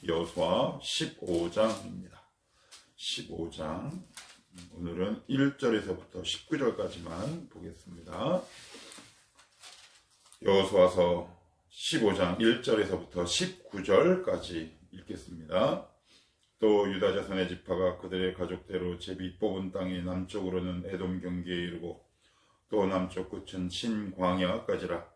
여호수아 15장입니다. 15장 오늘은 1절에서부터 19절까지만 보겠습니다. 여호수아서 15장 1절에서부터 19절까지 읽겠습니다. 또 유다 자손의 지파가 그들의 가족대로 제비 뽑은 땅의 남쪽으로는 에돔 경계에 이르고 또 남쪽 끝은 신광야까지라.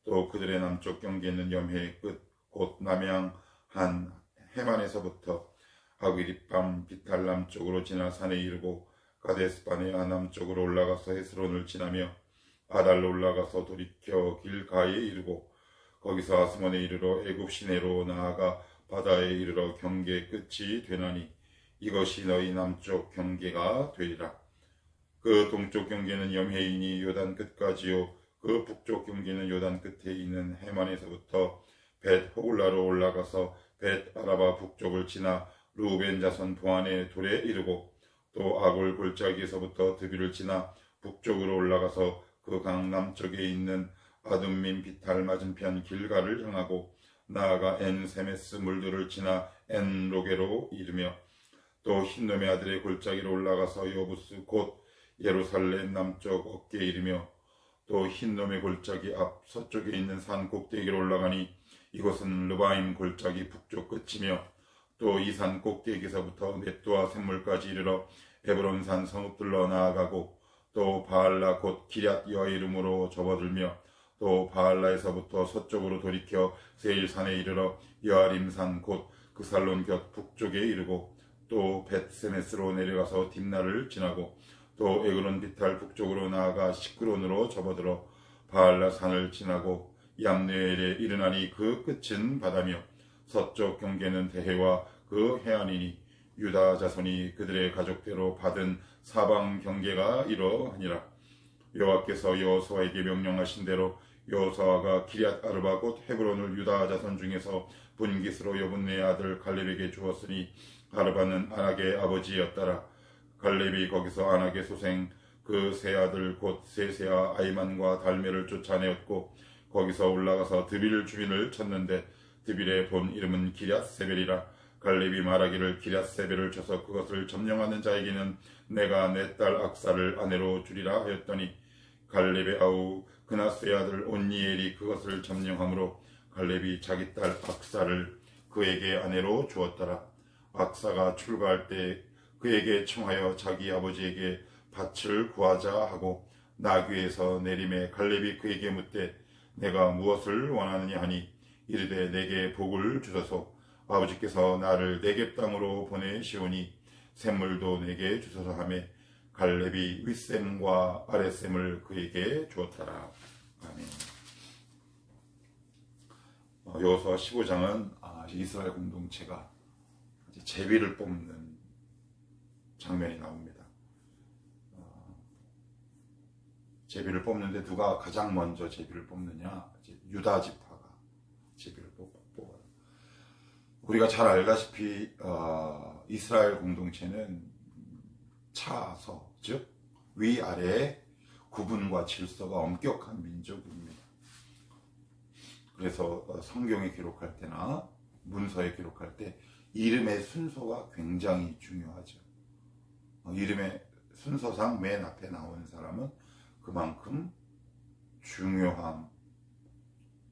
또 그들의 남쪽 경계는 염해의 끝 곧 남양한 해만에서부터 아귀리밤 비탈 남쪽으로 지나 산에 이르고 가데스바네아 남쪽으로 올라가서 헤스론을 지나며 아달로 올라가서 돌이켜 길가에 이르고 거기서 아스몬에 이르러 애굽 시내로 나아가 바다에 이르러 경계 끝이 되나니 이것이 너희 남쪽 경계가 되리라. 그 동쪽 경계는 염해이니 요단 끝까지요 그 북쪽 경계는 요단 끝에 있는 해만에서부터 벳 호글라로 올라가서 벳 아라바 북쪽을 지나 루벤 자손 보안의 돌에 이르고 또 아골 골짜기에서부터 드비를 지나 북쪽으로 올라가서 그 강 남쪽에 있는 아둠민 비탈 맞은편 길가를 향하고 나아가 엔세메스 물들을 지나 엔로게로 이르며 또 흰놈의 아들의 골짜기로 올라가서 여부스 곧 예루살렘 남쪽 어깨에 이르며 또 흰놈의 골짜기 앞 서쪽에 있는 산 꼭대기로 올라가니 이곳은 르바임 골짜기 북쪽 끝이며 또 이 산 꼭대기에서부터 넷두와 샘물까지 이르러 에브론산 성읍들로 나아가고 또 바알라 곧 기럇 여이름으로 접어들며 또 바알라에서부터 서쪽으로 돌이켜 세일산에 이르러 여아림산 곧 그살론 곁 북쪽에 이르고 또 벳세메스로 내려가서 딥나를 지나고 또 에그론 비탈 북쪽으로 나아가 시크론으로 접어들어 바알라 산을 지나고 얌느엘에 이르나니 그 끝은 바다며 서쪽 경계는 대해와 그 해안이니 유다 자손이 그들의 가족대로 받은 사방 경계가 이러하니라. 여호와께서 여호수아에게 명령하신 대로 여호수아가 기럇 아르바 곧 헤브론을 유다 자손 중에서 분깃으로 여분네 아들 갈렙에게 주었으니 아르바는 아낙의 아버지였더라. 갈렙이 거기서 아낙의 소생 그 세 아들 곧 세세아 아이만과 달메를 쫓아내었고 거기서 올라가서 드빌 주민을 쳤는데 드빌의 본 이름은 기럇세벨이라. 갈렙이 말하기를 기럇세벨을 쳐서 그것을 점령하는 자에게는 내가 내 딸 악사를 아내로 주리라 하였더니 갈렙의 아우 그나스의 아들 온니엘이 그것을 점령하므로 갈렙이 자기 딸 악사를 그에게 아내로 주었더라. 악사가 출가할 때 그에게 청하여 자기 아버지에게 밭을 구하자 하고 나귀에서 내림에 갈렙이 그에게 묻되 내가 무엇을 원하느냐 하니 이르되 내게 복을 주소서. 아버지께서 나를 네겝 땅으로 보내시오니 샘물도 내게 주소서 하며 갈렙이 윗샘과 아랫샘을 그에게 주었더라. 아멘. 여호수아 15장은 이스라엘 공동체가 제비를 뽑는 장면이 나옵니다. 제비를 뽑는데 누가 가장 먼저 제비를 뽑느냐? 유다 지파가 제비를 뽑아요. 우리가 잘 알다시피 이스라엘 공동체는 차서, 즉 위아래의 구분과 질서가 엄격한 민족입니다. 그래서 성경에 기록할 때나 문서에 기록할 때 이름의 순서가 굉장히 중요하죠. 이름의 순서상 맨 앞에 나오는 사람은 그만큼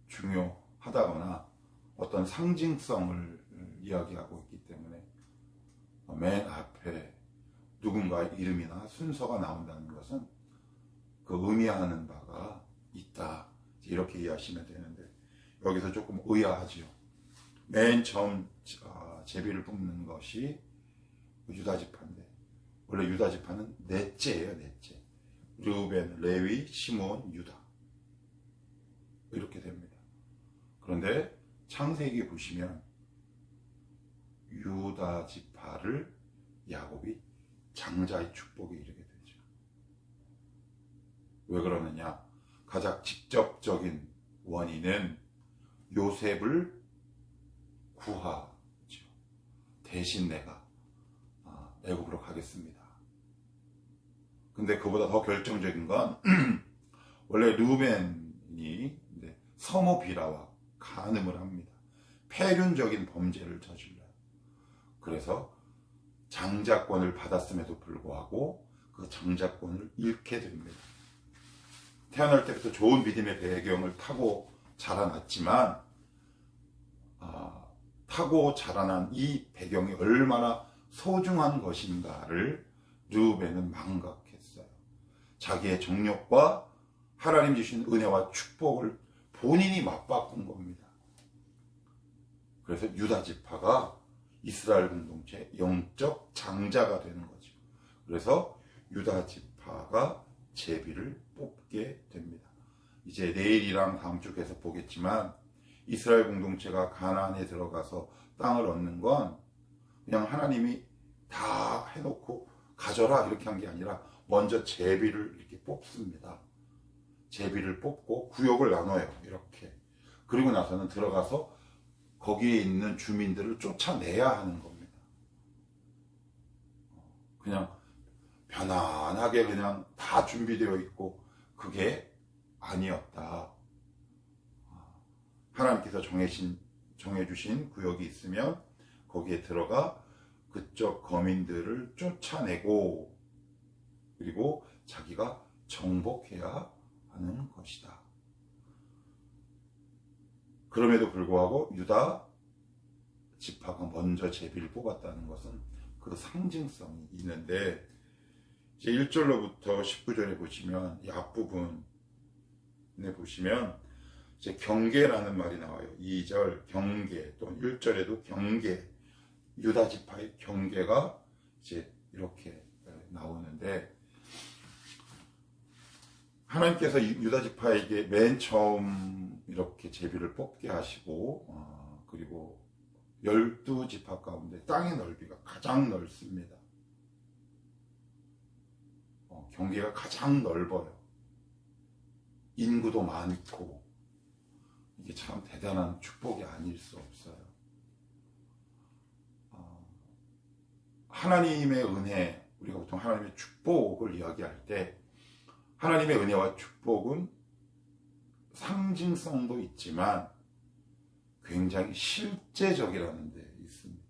중요하다거나 어떤 상징성을 이야기하고 있기 때문에 맨 앞에 누군가의 이름이나 순서가 나온다는 것은 그 의미하는 바가 있다, 이렇게 이해하시면 되는데 여기서 조금 의아하죠. 맨 처음 제비를 뽑는 것이 유다 지파인데 원래 유다 지파는 넷째예요. 넷째. 르우벤, 레위, 시므온, 유다 이렇게 됩니다. 그런데 창세기 보시면 유다 지파를 야곱이 장자의 축복에 이르게 되죠. 왜 그러느냐? 가장 직접적인 원인은 요셉을 구하죠. 대신 내가 애굽으로 가겠습니다. 근데 그보다 더 결정적인 건 원래 르우벤이 서모 비라와 간음을 합니다. 폐륜적인 범죄를 저질러요. 그래서 장자권을 받았음에도 불구하고 그 장자권을 잃게 됩니다. 태어날 때부터 좋은 믿음의 배경을 타고 자라났지만 타고 자라난 이 배경이 얼마나 소중한 것인가를 르우벤은 망각했어요. 자기의 정욕과 하나님 주신 은혜와 축복을 본인이 맞바꾼 겁니다. 그래서 유다 지파가 이스라엘 공동체의 영적 장자가 되는 거죠. 그래서 유다 지파가 제비를 뽑게 됩니다. 이제 내일이랑 다음 주 계속 보겠지만 이스라엘 공동체가 가나안에 들어가서 땅을 얻는 건 그냥 하나님이 다 해놓고 가져라 이렇게 한 게 아니라 먼저 제비를 이렇게 뽑습니다. 제비를 뽑고 구역을 나눠요. 이렇게. 그리고 나서는 들어가서 거기에 있는 주민들을 쫓아내야 하는 겁니다. 그냥 편안하게 그냥 다 준비되어 있고 그게 아니었다. 하나님께서 정해주신 구역이 있으면 거기에 들어가 그쪽 거민들을 쫓아내고 그리고 자기가 정복해야 하는 것이다. 그럼에도 불구하고 유다 지파가 먼저 제비를 뽑았다는 것은 그 상징성이 있는데 이제 1절로부터 19절에 보시면 이 앞부분에 보시면 이제 경계라는 말이 나와요. 2절 경계 또는 1절에도 경계 유다 지파의 경계가 이제 이렇게 나오는데 하나님께서 유다 지파에게 맨 처음 이렇게 제비를 뽑게 하시고 그리고 12지파 가운데 땅의 넓이가 가장 넓습니다. 경계가 가장 넓어요. 인구도 많고 이게 참 대단한 축복이 아닐 수 없어요. 하나님의 은혜, 우리가 보통 하나님의 축복을 이야기할 때 하나님의 은혜와 축복은 상징성도 있지만 굉장히 실제적이라는 데 있습니다.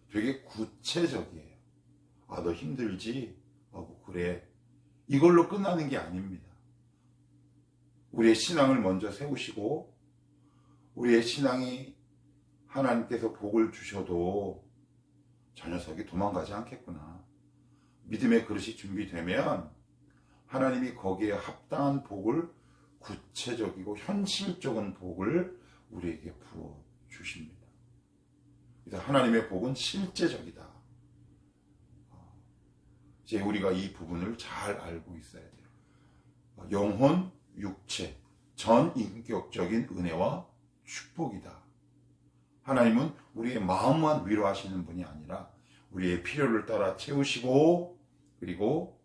되게 구체적이에요. 너 힘들지? 그래. 이걸로 끝나는 게 아닙니다. 우리의 신앙을 먼저 세우시고 우리의 신앙이 하나님께서 복을 주셔도 저 녀석이 도망가지 않겠구나. 믿음의 그릇이 준비되면 하나님이 거기에 합당한 복을 구체적이고 현실적인 복을 우리에게 부어주십니다. 그래서 하나님의 복은 실제적이다. 이제 우리가 이 부분을 잘 알고 있어야 돼요. 영혼, 육체, 전인격적인 은혜와 축복이다. 하나님은 우리의 마음만 위로하시는 분이 아니라 우리의 필요를 따라 채우시고 그리고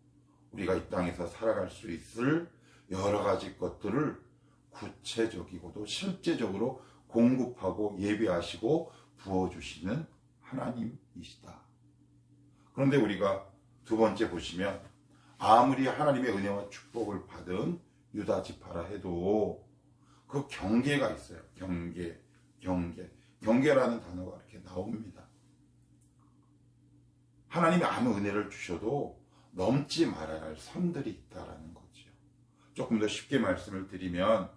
우리가 이 땅에서 살아갈 수 있을 여러 가지 것들을 구체적이고도 실제적으로 공급하고 예비하시고 부어주시는 하나님이시다. 그런데 우리가 두 번째 보시면 아무리 하나님의 은혜와 축복을 받은 유다 지파라 해도 그 경계가 있어요. 경계라는 단어가 이렇게 나옵니다. 하나님이 아무 은혜를 주셔도 넘지 말아야 할 선들이 있다라는 거죠. 조금 더 쉽게 말씀을 드리면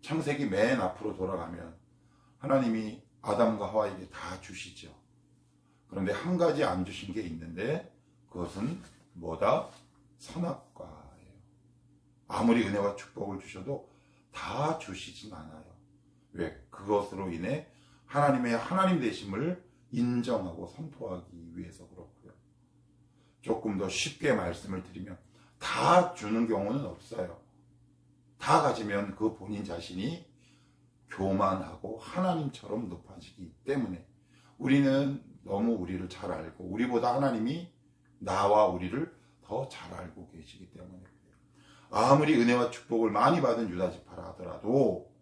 창세기 맨 앞으로 돌아가면 하나님이 아담과 하와에게 다 주시죠. 그런데 한 가지 안 주신 게 있는데 그것은 뭐다? 선악과예요. 아무리 은혜와 축복을 주셔도 다 주시진 않아요. 왜? 그것으로 인해 하나님의 하나님 되심을 인정하고 선포하기 위해서 그렇고요. 조금 더 쉽게 말씀을 드리면 다 주는 경우는 없어요. 다 가지면 그 본인 자신이 교만하고 하나님처럼 높아지기 때문에 우리는 너무 우리를 잘 알고 우리보다 하나님이 나와 우리를 더 잘 알고 계시기 때문에 그래요. 아무리 은혜와 축복을 많이 받은 유다 지파라 하더라도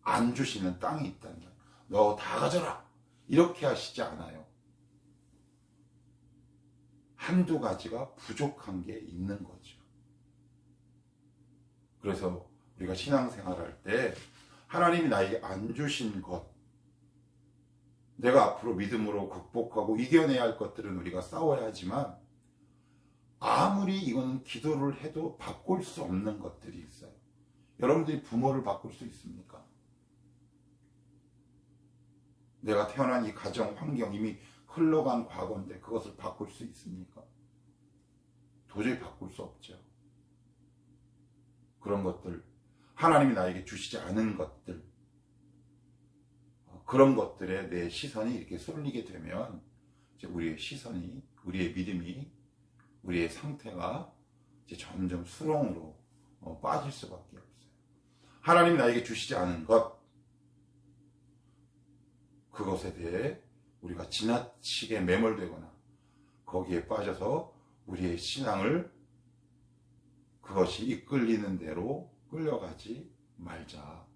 안 주시는 땅이 있다는 거예요. 너 다 가져라 이렇게 하시지 않아요. 한두 가지가 부족한 게 있는 거죠. 그래서 우리가 신앙생활 할 때 하나님이 나에게 안 주신 것, 내가 앞으로 믿음으로 극복하고 이겨내야 할 것들은 우리가 싸워야 하지만 아무리 이건 기도를 해도 바꿀 수 없는 것들이 있어요. 여러분들이 부모를 바꿀 수 있습니까? 내가 태어난 이 가정 환경 이미 흘러간 과거인데 그것을 바꿀 수 있습니까? 도저히 바꿀 수 없죠. 그런 것들, 하나님이 나에게 주시지 않은 것들, 그런 것들에 내 시선이 이렇게 쏠리게 되면 이제 우리의 시선이, 우리의 믿음이, 우리의 상태가 이제 점점 수렁으로 빠질 수밖에 없어요. 하나님이 나에게 주시지 않은 것, 그것에 대해 우리가 지나치게 매몰되거나 거기에 빠져서 우리의 신앙을 그것이 이끌리는 대로 끌려가지 말자.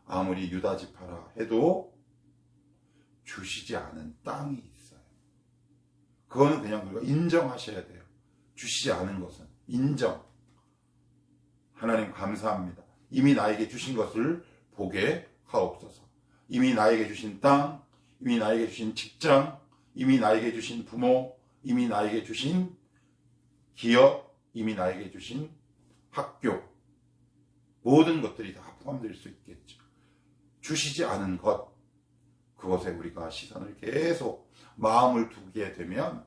아무리 유다지파라 해도 주시지 않은 땅이 있어요. 그거는 그냥 우리가 인정하셔야 돼요. 주시지 않은 것은 인정. 하나님 감사합니다. 이미 나에게 주신 것을 보게 하옵소서. 이미 나에게 주신 땅, 이미 나에게 주신 직장, 이미 나에게 주신 부모, 이미 나에게 주신 기업, 이미 나에게 주신 학교, 모든 것들이 다 포함될 수 있겠죠. 주시지 않은 것, 그것에 우리가 시선을 계속 마음을 두게 되면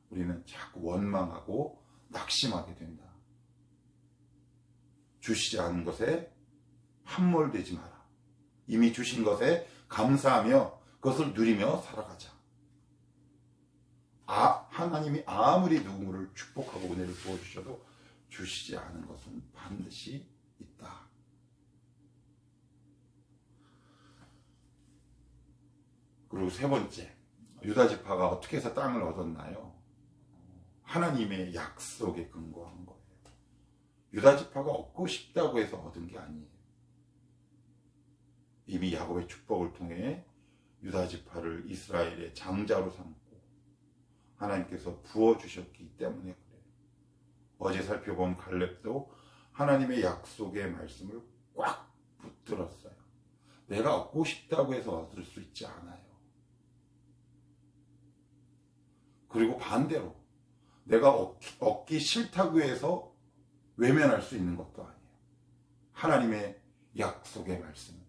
우리는 자꾸 원망하고 낙심하게 된다. 주시지 않은 것에 함몰되지 마라. 이미 주신 것에 감사하며 그것을 누리며 살아가자. 하나님이 아무리 누구를 축복하고 은혜를 부어주셔도 주시지 않은 것은 반드시 있다. 그리고 세 번째, 유다지파가 어떻게 해서 땅을 얻었나요? 하나님의 약속에 근거한 거예요. 유다지파가 얻고 싶다고 해서 얻은 게 아니에요. 이미 야곱의 축복을 통해 유다지파를 이스라엘의 장자로 삼고 하나님께서 부어주셨기 때문에 그래요. 어제 살펴본 갈렙도 하나님의 약속의 말씀을 꽉 붙들었어요. 내가 얻고 싶다고 해서 얻을 수 있지 않아요. 그리고 반대로 내가 얻기 싫다고 해서 외면할 수 있는 것도 아니에요. 하나님의 약속의 말씀.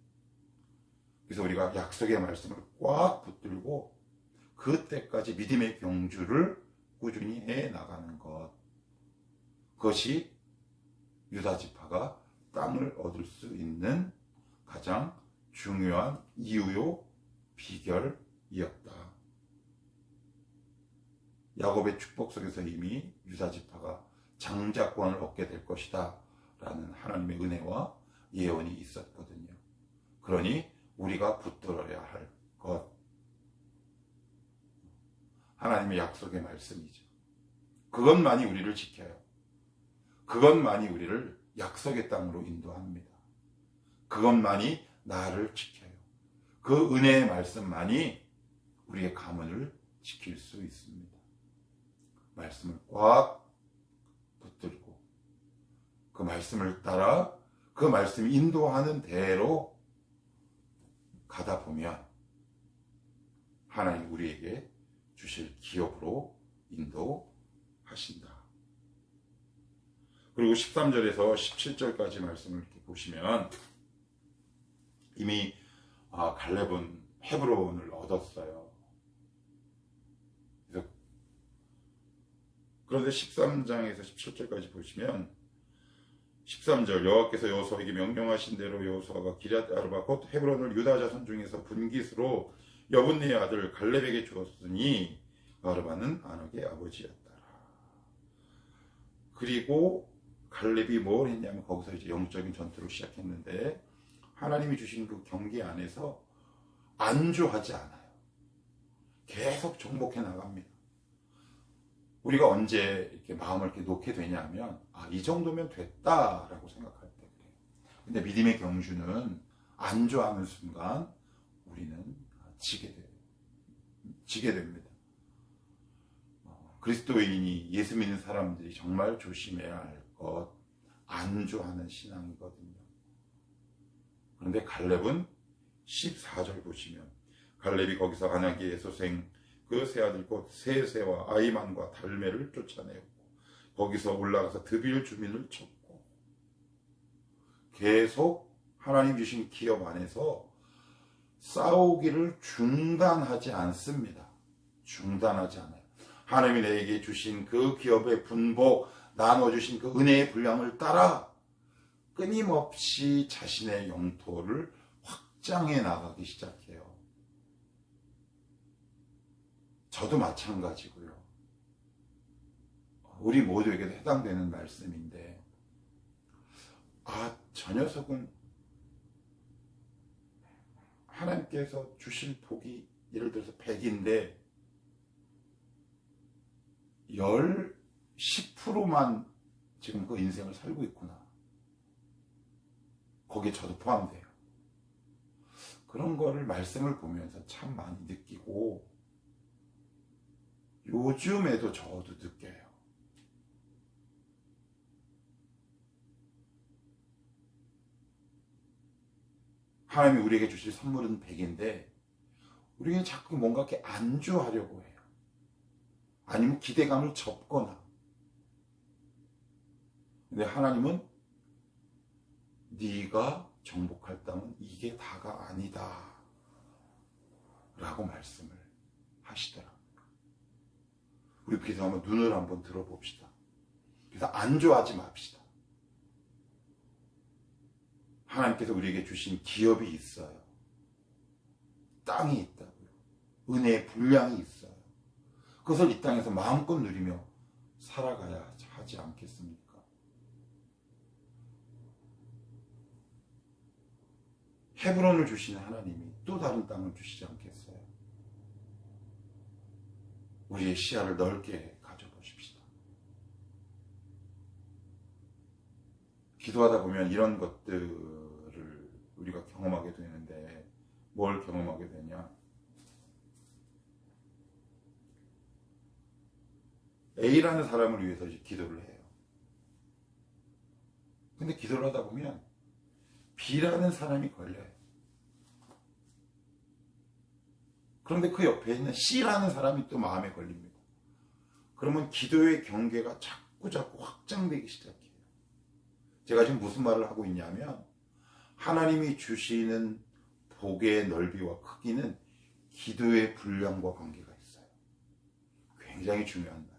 그래서 우리가 약속의 말씀을 꽉 붙들고 그때까지 믿음의 경주를 꾸준히 해나가는 것. 그것이 유다지파가 땅을 얻을 수 있는 가장 중요한 이유요 비결이었다. 야곱의 축복 속에서 이미 유다지파가 장자권을 얻게 될 것이다 라는 하나님의 은혜와 예언이 있었거든요. 그러니 우리가 붙들어야 할 것, 하나님의 약속의 말씀이죠. 그것만이 우리를 지켜요. 그것만이 우리를 약속의 땅으로 인도합니다. 그것만이 나를 지켜요. 그 은혜의 말씀만이 우리의 가문을 지킬 수 있습니다. 말씀을 꽉 붙들고 그 말씀을 따라 그 말씀이 인도하는 대로 가다 보면 하나님 우리에게 주실 기업으로 인도하신다. 그리고 13절에서 17절까지 말씀을 이렇게 보시면 이미 갈렙은 헤브론을 얻었어요. 그런데 13장에서 17절까지 보시면 13절 여호와께서 여호수아에게 명령하신 대로 여호수아가 기럇 아르바 곧 헤브론을 유다 자손 중에서 분깃으로 여분네의 아들 갈렙에게 주었으니 아르바는 아낙의 아버지였더라. 그리고 갈렙이 뭘 했냐면 거기서 이제 영적인 전투를 시작했는데 하나님이 주신 그 경기 안에서 안주하지 않아요. 계속 정복해 나갑니다. 우리가 언제 이렇게 마음을 이렇게 놓게 되냐면 이 정도면 됐다라고 생각할 때 그래요. 근데 믿음의 경주는 안주하는 순간 우리는 지게 됩니다. 그리스도인이 예수 믿는 사람들이 정말 조심해야 할 것, 안주하는 신앙이거든요. 그런데 갈렙은 14절 보시면 갈렙이 거기서 아나기의 소생 그 세 아들 곧 세세와 아이만과 달메를 쫓아내었고 거기서 올라가서 드빌 주민을 쳤고 계속 하나님 주신 기업 안에서 싸우기를 중단하지 않습니다. 중단하지 않아요. 하나님이 내게 주신 그 기업의 분복, 나눠주신 그 은혜의 분량을 따라 끊임없이 자신의 영토를 확장해 나가기 시작해요. 저도 마찬가지고요. 우리 모두에게도 해당되는 말씀인데, 저 녀석은 하나님께서 주실 복이 예를 들어서 100인데 10%만 지금 그 인생을 살고 있구나. 거기에 저도 포함돼요. 그런 거를 말씀을 보면서 참 많이 느끼고 요즘에도 저도 느껴요. 하나님이 우리에게 주실 선물은 100인데 우리가 자꾸 뭔가 이렇게 안주하려고 해요. 아니면 기대감을 접거나. 근데 하나님은 네가 정복할 땅은 이게 다가 아니다 라고 말씀을 하시더라고요. 우리 그래서 한번 눈을 한번 들어봅시다. 그래서 안주하지 맙시다. 하나님께서 우리에게 주신 기업이 있어요. 땅이 있다고요. 은혜의 분량이 있어요. 그것을 이 땅에서 마음껏 누리며 살아가야 하지 않겠습니까? 헤브론을 주시는 하나님이 또 다른 땅을 주시지 않겠어요? 우리의 시야를 넓게 가져보십시다. 기도하다 보면 이런 것들을 우리가 경험하게 되는데 뭘 경험하게 되냐? A라는 사람을 위해서 기도를 해요. 근데 기도를 하다 보면 B라는 사람이 걸려요. 그런데 그 옆에 있는 C라는 사람이 또 마음에 걸립니다. 그러면 기도의 경계가 자꾸 확장되기 시작해요. 제가 지금 무슨 말을 하고 있냐면 하나님이 주시는 복의 넓이와 크기는 기도의 분량과 관계가 있어요. 굉장히 중요한 말이에요.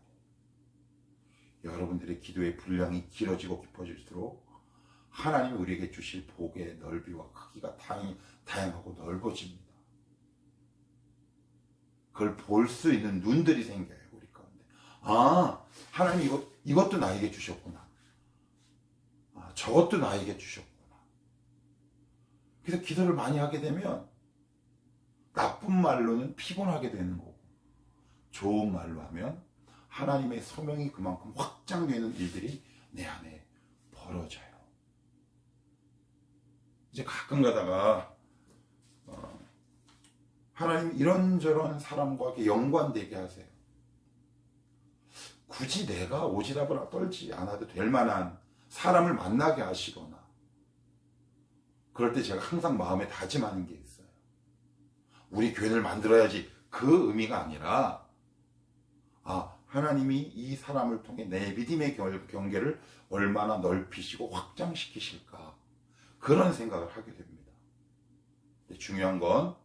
여러분들의 기도의 분량이 길어지고 깊어질수록 하나님이 우리에게 주실 복의 넓이와 크기가 다양하고 넓어집니다. 그걸 볼 수 있는 눈들이 생겨요, 우리 가운데. 하나님 이것도 나에게 주셨구나. 저것도 나에게 주셨구나. 그래서 기도를 많이 하게 되면 나쁜 말로는 피곤하게 되는 거고 좋은 말로 하면 하나님의 소명이 그만큼 확장되는 일들이 내 안에 벌어져요. 이제 가끔 가다가 하나님 이런저런 사람과 연관되게 하세요. 굳이 내가 오지랖을 떨지 않아도 될 만한 사람을 만나게 하시거나 그럴 때 제가 항상 마음에 다짐하는 게 있어요. 우리 교회를 만들어야지 그 의미가 아니라 하나님이 이 사람을 통해 내 믿음의 경계를 얼마나 넓히시고 확장시키실까 그런 생각을 하게 됩니다. 중요한 건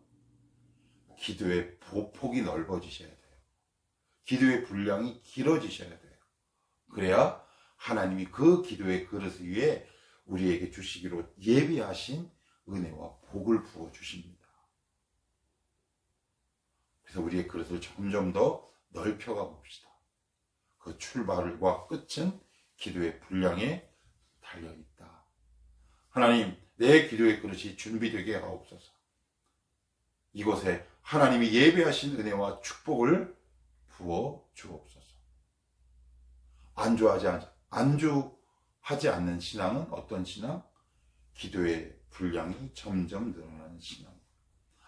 기도의 폭이 넓어지셔야 돼요. 기도의 분량이 길어지셔야 돼요. 그래야 하나님이 그 기도의 그릇 위에 우리에게 주시기로 예비하신 은혜와 복을 부어주십니다. 그래서 우리의 그릇을 점점 더 넓혀가 봅시다. 그 출발과 끝은 기도의 분량에 달려있다. 하나님, 내 기도의 그릇이 준비되게 하옵소서. 이곳에 하나님이 예배하신 은혜와 축복을 부어 주옵소서. 안주하지 않는 신앙은 어떤 신앙? 기도의 분량이 점점 늘어나는 신앙.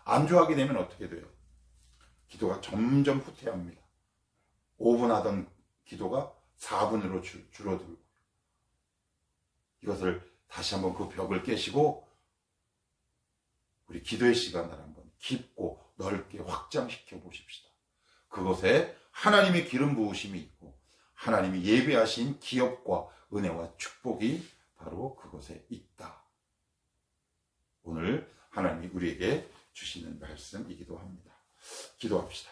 안주하게 되면 어떻게 돼요? 기도가 점점 후퇴합니다. 5분 하던 기도가 4분으로 줄어들고 이것을 다시 한번 그 벽을 깨시고 우리 기도의 시간을 한번 깊고 넓게 확장시켜 보십시다. 그곳에 하나님의 기름 부으심이 있고 하나님이 예배하신 기업과 은혜와 축복이 바로 그곳에 있다. 오늘 하나님이 우리에게 주시는 말씀이기도 합니다. 기도합시다.